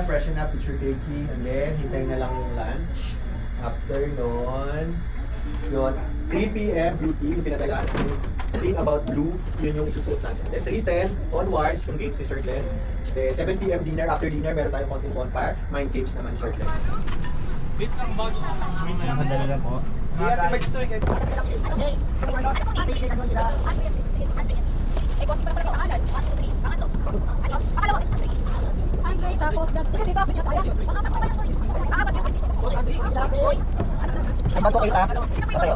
Freshen up, picture taking, and then hintayin na lang yung lunch. After nun, yun, 3 PM, blue tea, yung pinatagaan. Think about blue, yun yung isusuot natin. Then 3:10, onwards, yung games ni Sir Glenn. Then 7 PM dinner, after dinner, meron tayong konting bonfire. Mind games naman, Sir Glenn. Bits ang bago. Nakadala na po. Hindi natin mag-story kayo. Tapos, sige, tapos niya tayo. Ang bato kita? Sa'yo.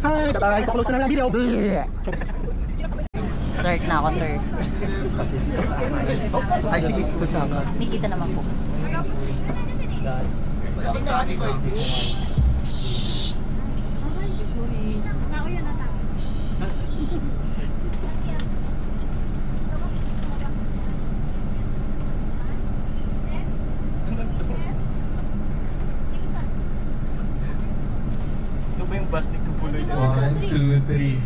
Hi! Bye-bye! Close na lang ang video! Start na ako, sir. Ay, sige, kusama. Nakikita naman po. Ito ba yung bus ni Kupuloy? 1, 2, 3.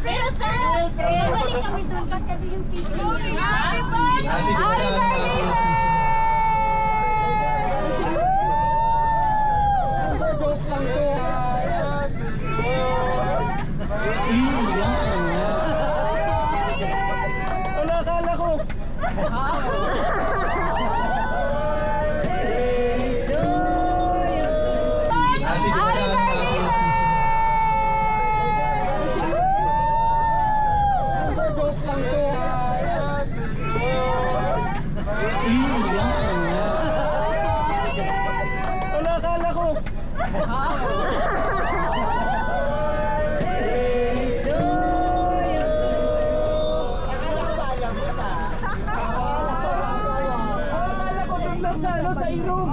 Pero sir, balik kami doon kasi ito yung picture niya. Happy birthday! Joke lang to. Wala, akala ko. Wala, akala ko. Sa ilong.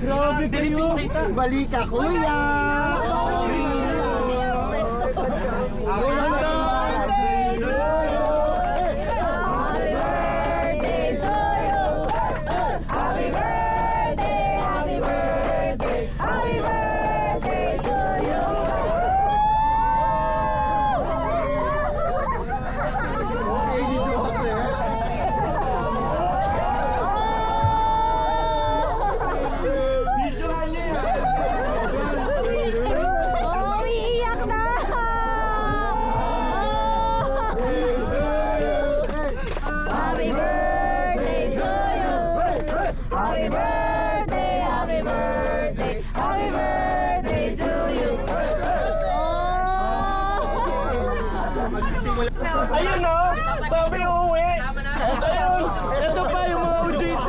Grabe kayo. Balik ka, kuya! Ayun o! Sabi uuwi! Ayun! Ito pa yung mga OJT!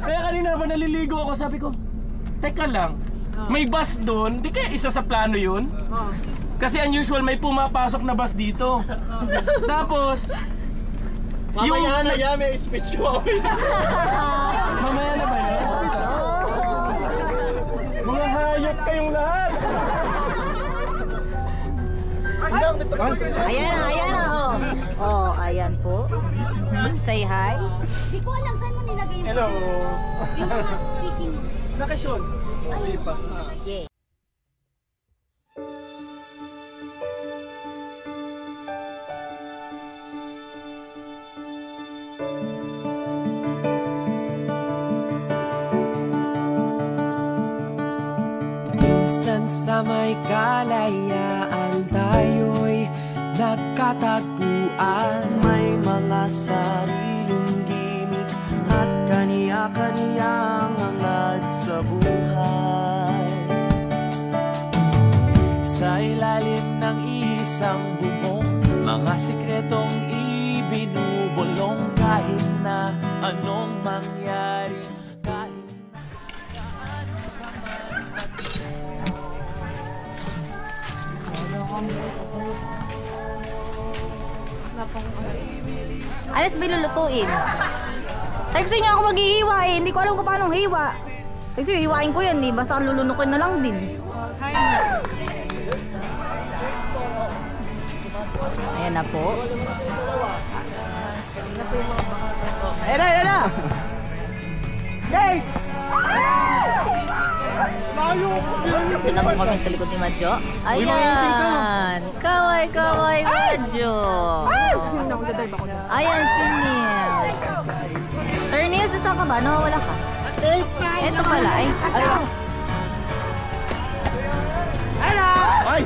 Kaya kanina ba naliligo ako, sabi ko, teka lang, may bus doon, di kaya isa sa plano yun? Kasi unusual may pumapasok na bus dito. Tapos Mamaya na yan, may speech ko. mamaya na ba yun? Mga hayop kayong lahat. Ayan na, oh. Oh, ayan po. Say hi. Di ko alam saan mo nilagay yung Hello. fishing. Nakasyon. Yeah. Minsan sa may kalayaan tayo'y nagkatagpuan. May mga sariling gimik at kaniya-kaniyang hangad sa buhay. Sa ilalim ng isang bubong, mga sikretong ibinubulong. Kahit na anong mangyari, kahit Alas ba lulutuin? Ay, gusto niyo ako maghihiwa eh. Hindi ko alam kung paano hiwa. Kasi hiwain ko yan eh. Basta lulunukin na lang din. Ayan na po. Ayan na! Guys! Ito na po kami sa likod ni Madjo. Ayan! Kaway-kaway Madjo! Ayan si Nils. Sir Nils, saan ka ba? Nawawala ka? Ito pala ay. Ay!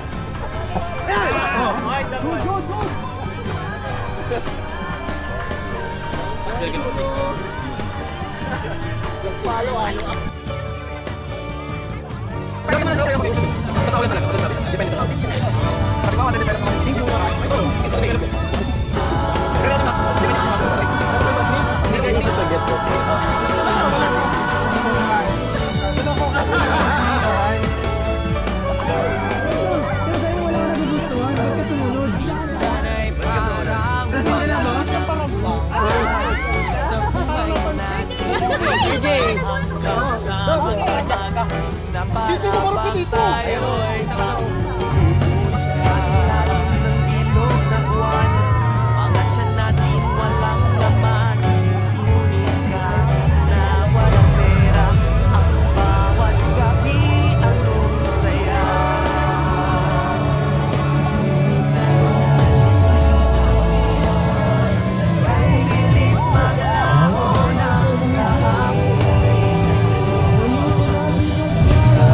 sana'y parang walang pangbukas sa buhay natin. Hanggang sa magdamag na parang tayo'y nauubos. Sa ilalim ng ilog na buwan, mga tiyan natin walang laman. Ngunit kahit na walang pera, ang bawat gabi anong saya. Kay bilis maglaho ng kahapon. Sa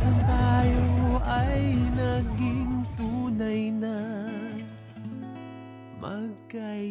minsan tayo ay naging tunay na magkaibigan.